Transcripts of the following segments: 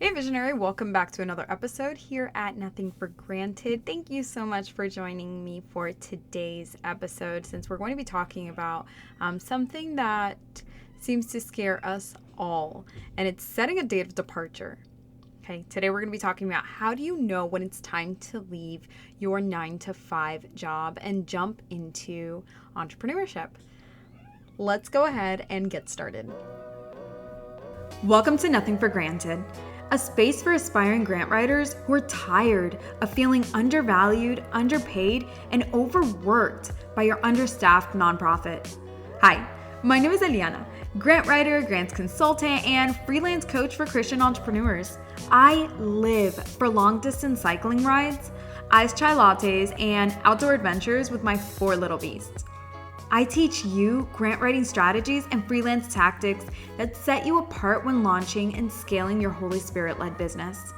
Hey Visionary, welcome back to another episode here at Nothing for Granted. Thank you so much for joining me for today's episode, since we're going to be talking about something that seems to scare us all, and it's setting a date of departure. Okay, today we're going to be talking about how do you know when it's time to leave your 9 to 5 job and jump into entrepreneurship. Let's go ahead and get started. Welcome to Nothing for Granted, a space for aspiring grant writers who are tired of feeling undervalued, underpaid, and overworked by your understaffed nonprofit. Hi, my name is Eliana, grant writer, grants consultant, and freelance coach for Christian entrepreneurs. I live for long-distance cycling rides, iced chai lattes, and outdoor adventures with my 4 little beasts. I teach you grant writing strategies and freelance tactics that set you apart when launching and scaling your Holy Spirit-led business.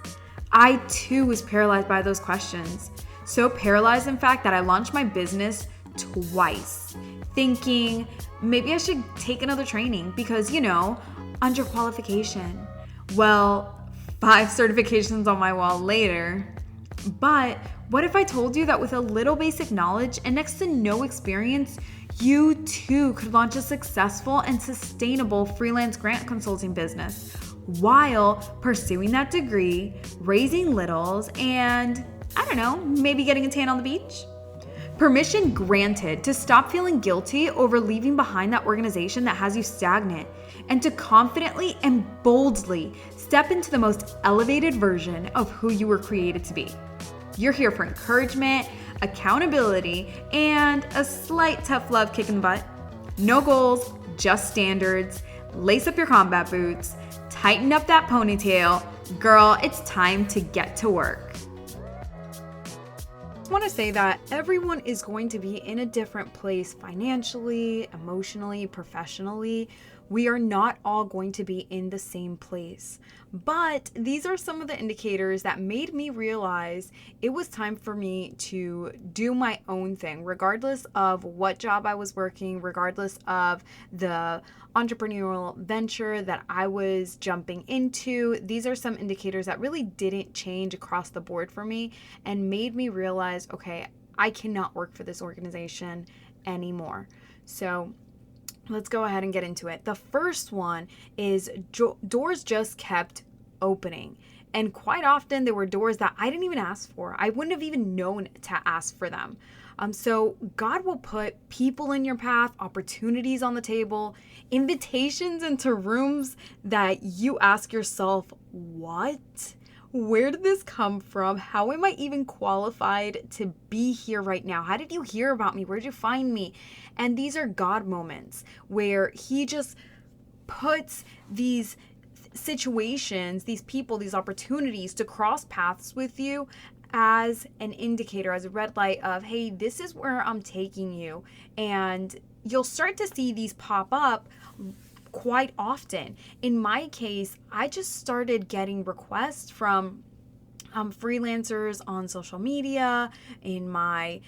I too was paralyzed by those questions. So paralyzed, in fact, that I launched my business twice, thinking maybe I should take another training because, underqualification. Well, 5 certifications on my wall later. But what if I told you that with a little basic knowledge and next to no experience, you too could launch a successful and sustainable freelance grant consulting business while pursuing that degree, raising littles, and maybe getting a tan on the beach? Permission granted to stop feeling guilty over leaving behind that organization that has you stagnant and to confidently and boldly step into the most elevated version of who you were created to be. You're here for encouragement, accountability, and a slight tough love kick in the butt. No goals, just standards. Lace up your combat boots, tighten up that ponytail. Girl, it's time to get to work. I want to say that everyone is going to be in a different place financially, emotionally, professionally. We are not all going to be in the same place. But these are some of the indicators that made me realize it was time for me to do my own thing, regardless of what job I was working, regardless of the entrepreneurial venture that I was jumping into. These are some indicators that really didn't change across the board for me and made me realize, okay, I cannot work for this organization anymore. So let's go ahead and get into it. The first one is doors just kept opening. And quite often there were doors that I didn't even ask for. I wouldn't have even known to ask for them. So God will put people in your path, opportunities on the table, invitations into rooms that you ask yourself, what? Where did this come from? How am I even qualified to be here right now? How did you hear about me? Where did you find me? And these are God moments where He just puts these situations, these people, these opportunities to cross paths with you as an indicator, as a red light of, hey, this is where I'm taking you. And you'll start to see these pop up quite often. In my case, I just started getting requests from freelancers on social media, in my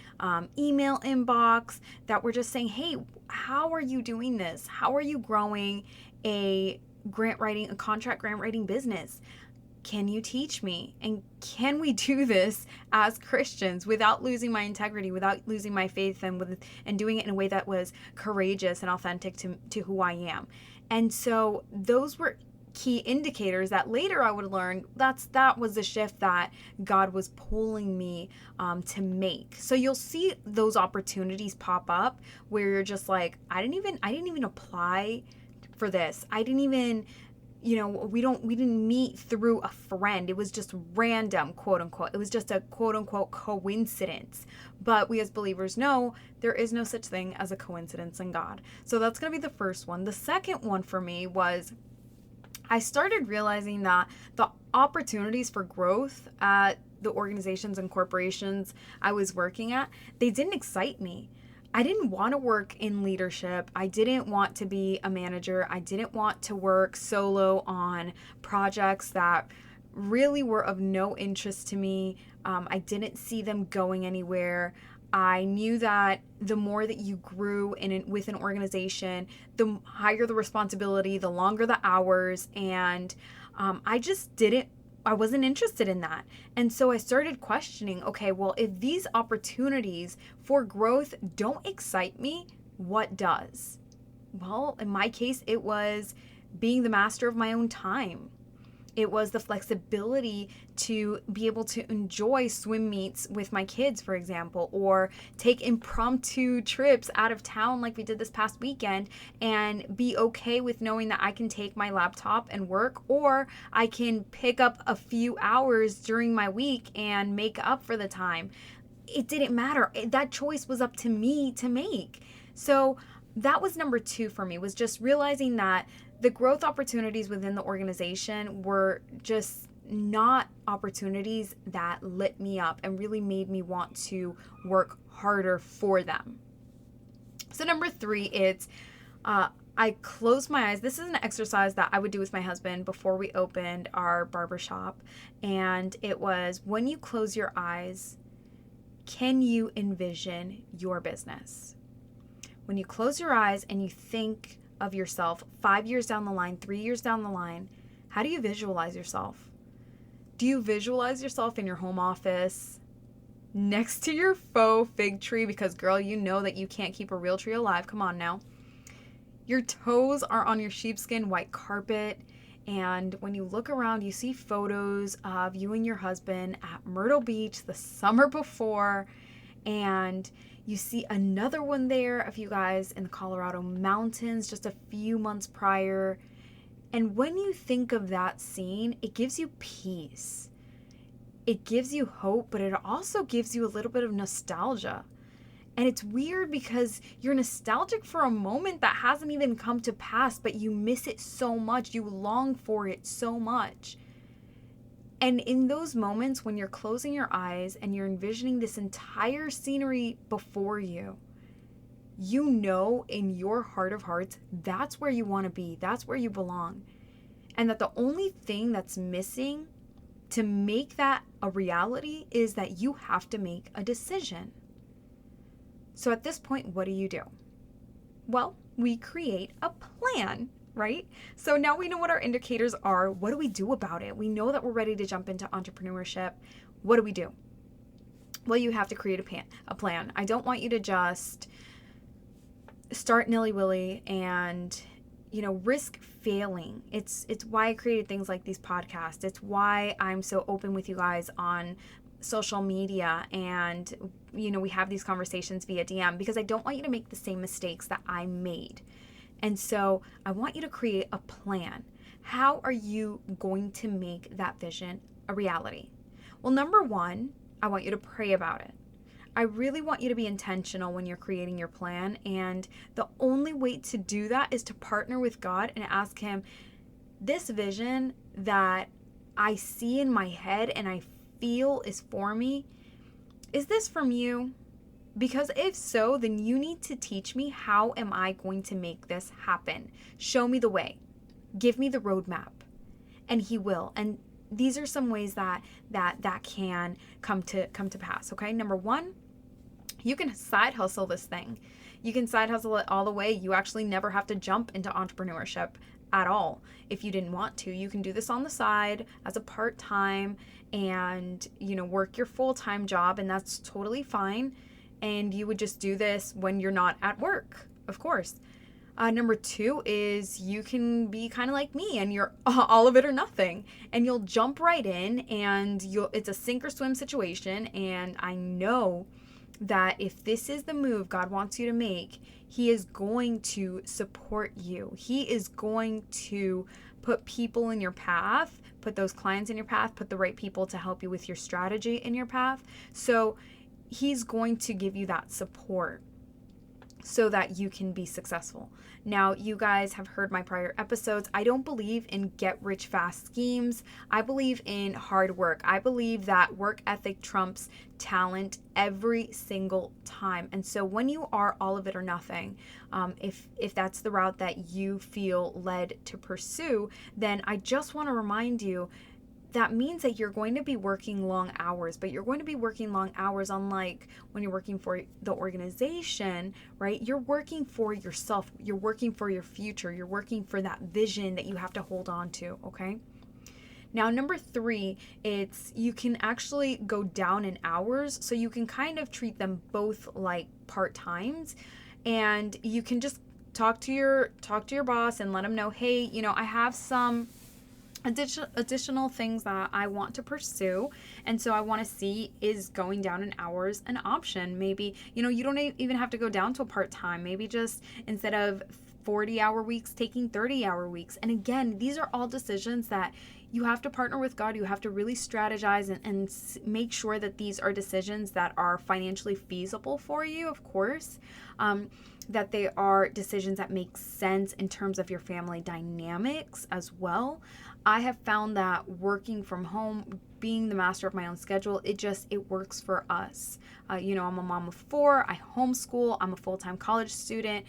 email inbox, that were just saying, hey, how are you doing this? How are you growing a contract grant writing business? Can you teach me? And can we do this as Christians without losing my integrity, without losing my faith, and doing it in a way that was courageous and authentic to who I am? And so those were key indicators that later I would learn that was the shift that God was pulling me to make. So you'll see those opportunities pop up where you're just like, I didn't even apply for this. I didn't even, we didn't meet through a friend. It was just random, quote unquote. It was just a quote unquote coincidence. But we as believers know there is no such thing as a coincidence in God. So that's going to be the first one. The second one for me was I started realizing that the opportunities for growth at the organizations and corporations I was working at, they didn't excite me. I didn't want to work in leadership. I didn't want to be a manager. I didn't want to work solo on projects that really were of no interest to me. I didn't see them going anywhere. I knew that the more that you grew with an organization, the higher the responsibility, the longer the hours, and I just didn't I wasn't interested in that. And so I started questioning, okay, well, if these opportunities for growth don't excite me, what does? Well, in my case, it was being the master of my own time. It was the flexibility to be able to enjoy swim meets with my kids, for example, or take impromptu trips out of town like we did this past weekend, and be okay with knowing that I can take my laptop and work, or I can pick up a few hours during my week and make up for the time. It didn't matter. That choice was up to me to make. So that was number 2 for me, was just realizing that the growth opportunities within the organization were just not opportunities that lit me up and really made me want to work harder for them. So number 3, it's I closed my eyes. This is an exercise that I would do with my husband before we opened our barbershop. And it was, when you close your eyes, can you envision your business? When you close your eyes and you think of yourself 5 years down the line, 3 years down the line, how do you visualize yourself? Do you visualize yourself in your home office next to your faux fig tree? Because girl, you know that you can't keep a real tree alive. Come on now. Your toes are on your sheepskin white carpet. And when you look around, you see photos of you and your husband at Myrtle Beach the summer before. And you see another one there of you guys in the Colorado mountains just a few months prior. And when you think of that scene, it gives you peace. It gives you hope, but it also gives you a little bit of nostalgia. And it's weird because you're nostalgic for a moment that hasn't even come to pass, but you miss it so much. You long for it so much. And in those moments when you're closing your eyes and you're envisioning this entire scenery before you, you know in your heart of hearts, that's where you want to be. That's where you belong. And that the only thing that's missing to make that a reality is that you have to make a decision. So at this point, what do? Well, we create a plan, right? So now we know what our indicators are. What do we do about it? We know that we're ready to jump into entrepreneurship. What do? Well, you have to create a plan. I don't want you to just start nilly-willy and, risk failing. It's why I created things like these podcasts. It's why I'm so open with you guys on social media, and we have these conversations via DM, because I don't want you to make the same mistakes that I made. And so I want you to create a plan. How are you going to make that vision a reality? Well, number 1, I want you to pray about it. I really want you to be intentional when you're creating your plan, and the only way to do that is to partner with God and ask Him, this vision that I see in my head and I feel is for me, is this from you? Because if so, then you need to teach me, how am I going to make this happen? Show me the way. Give me the roadmap. And He will. And these are some ways that can come to pass. Okay. Number 1, you can side hustle this thing. You can side hustle it all the way. You actually never have to jump into entrepreneurship at all. If you didn't want to, you can do this on the side as a part-time and, work your full-time job, and that's totally fine. And you would just do this when you're not at work, of course. Number 2 is you can be kind of like me and you're all of it or nothing, and you'll jump right in, and it's a sink or swim situation. And I know that if this is the move God wants you to make, He is going to support you. He is going to put people in your path, put those clients in your path, put the right people to help you with your strategy in your path. So He's going to give you that support so that you can be successful. Now, you guys have heard my prior episodes. I don't believe in get rich fast schemes. I believe in hard work. I believe that work ethic trumps talent every single time. And so when you are all of it or nothing, if that's the route that you feel led to pursue, then I just want to remind you, that means that you're going to be working long hours, but you're going to be working long hours unlike when you're working for the organization, right? You're working for yourself. You're working for your future. You're working for that vision that you have to hold on to, okay? Now, number 3, it's you can actually go down in hours, so you can kind of treat them both like part-times, and you can just talk to your boss and let them know, hey, I have some additional things that I want to pursue, and so I want to see, is going down in hours an option? Maybe you don't even have to go down to a part-time. Maybe just instead of 40-hour weeks, taking 30-hour weeks. And again, these are all decisions that you have to partner with God. You have to really strategize and make sure that these are decisions that are financially feasible for you, of course, that they are decisions that make sense in terms of your family dynamics as well. I have found that working from home, being the master of my own schedule, it works for us. I'm a mom of 4, I homeschool, I'm a full-time college student.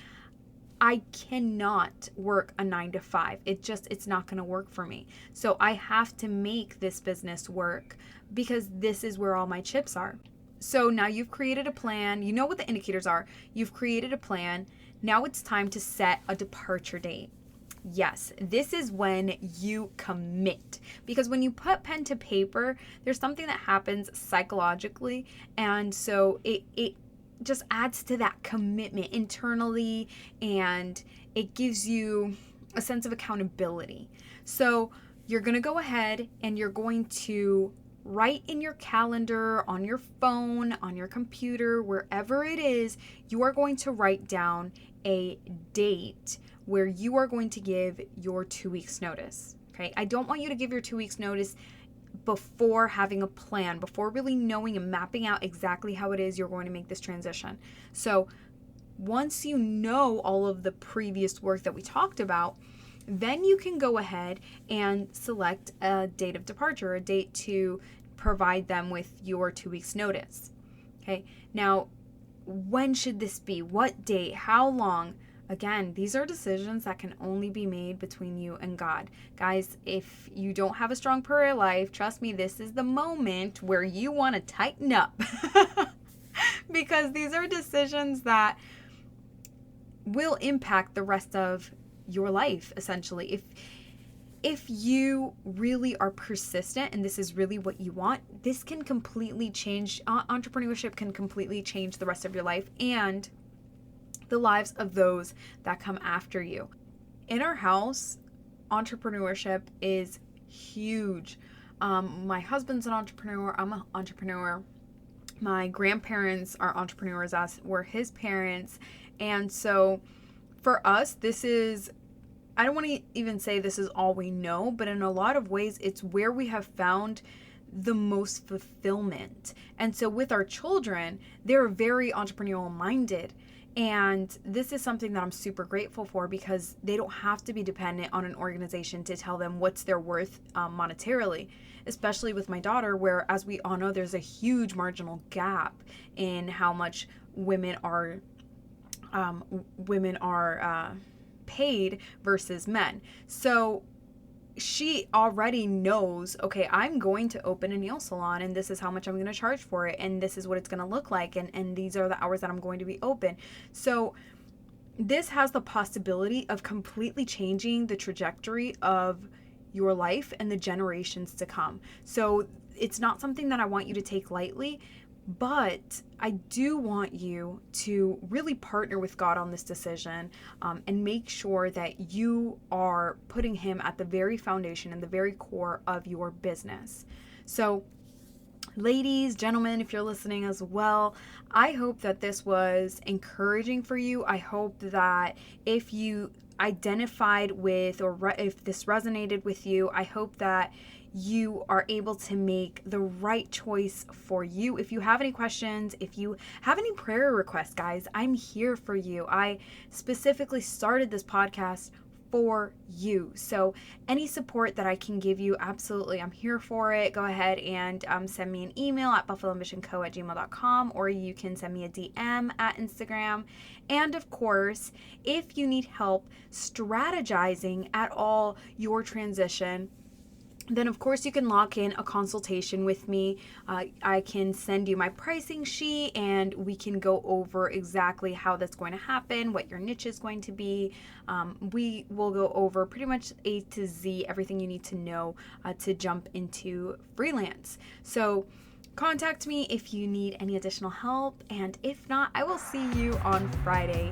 I cannot work a 9 to 5. It's not going to work for me. So I have to make this business work because this is where all my chips are. So now you've created a plan. You know what the indicators are. You've created a plan. Now it's time to set a departure date. Yes, this is when you commit, because when you put pen to paper, there's something that happens psychologically, and so it just adds to that commitment internally, and it gives you a sense of accountability. So you're going to go ahead and you're going to write in your calendar, on your phone, on your computer, wherever it is, you are going to write down a date where you are going to give your 2 weeks notice. Okay? I don't want you to give your 2 weeks notice before having a plan, before really knowing and mapping out exactly how it is you're going to make this transition. So once you know all of the previous work that we talked about, then you can go ahead and select a date of departure, a date to provide them with your 2 weeks notice. Okay, now when should this be? What date? How long? Again, these are decisions that can only be made between you and God. Guys, if you don't have a strong prayer life, trust me, this is the moment where you want to tighten up. Because these are decisions that will impact the rest of your life, essentially. If you really are persistent and this is really what you want, this can completely change, entrepreneurship can completely change the rest of your life and the lives of those that come after you. In our house, entrepreneurship is huge. My husband's an entrepreneur. I'm an entrepreneur. My grandparents are entrepreneurs, as were his parents. And so for us, this is, I don't want to even say this is all we know, but in a lot of ways, it's where we have found the most fulfillment. And so with our children, they're very entrepreneurial minded. And this is something that I'm super grateful for, because they don't have to be dependent on an organization to tell them what's their worth monetarily, especially with my daughter, where, as we all know, there's a huge marginal gap in how much women are paid versus men. So she already knows, okay, I'm going to open a nail salon and this is how much I'm going to charge for it, and this is what it's going to look like, and these are the hours that I'm going to be open. So this has the possibility of completely changing the trajectory of your life and the generations to come. So it's not something that I want you to take lightly, but I do want you to really partner with God on this decision, and make sure that you are putting Him at the very foundation and the very core of your business. So, ladies, gentlemen, if you're listening as well, I hope that this was encouraging for you. I hope that if you identified with, or if this resonated with you, I hope that you are able to make the right choice for you. If you have any questions, if you have any prayer requests, guys, I'm here for you. I specifically started this podcast for you. So any support that I can give you, absolutely, I'm here for it. Go ahead and send me an email at buffalomissionco@gmail.com, or you can send me a DM at Instagram. And of course, if you need help strategizing at all your transition, then of course you can lock in a consultation with me. I can send you my pricing sheet and we can go over exactly how that's going to happen, what your niche is going to be. We will go over pretty much A to Z, everything you need to know to jump into freelance. So contact me if you need any additional help, and if not, I will see you on Friday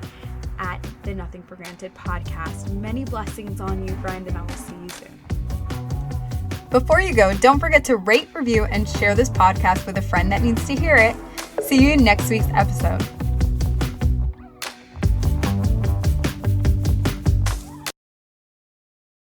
at the Nothing for Granted podcast. Many blessings on you, friend, and I will see you soon. Before you go, don't forget to rate, review, and share this podcast with a friend that needs to hear it. See you in next week's episode.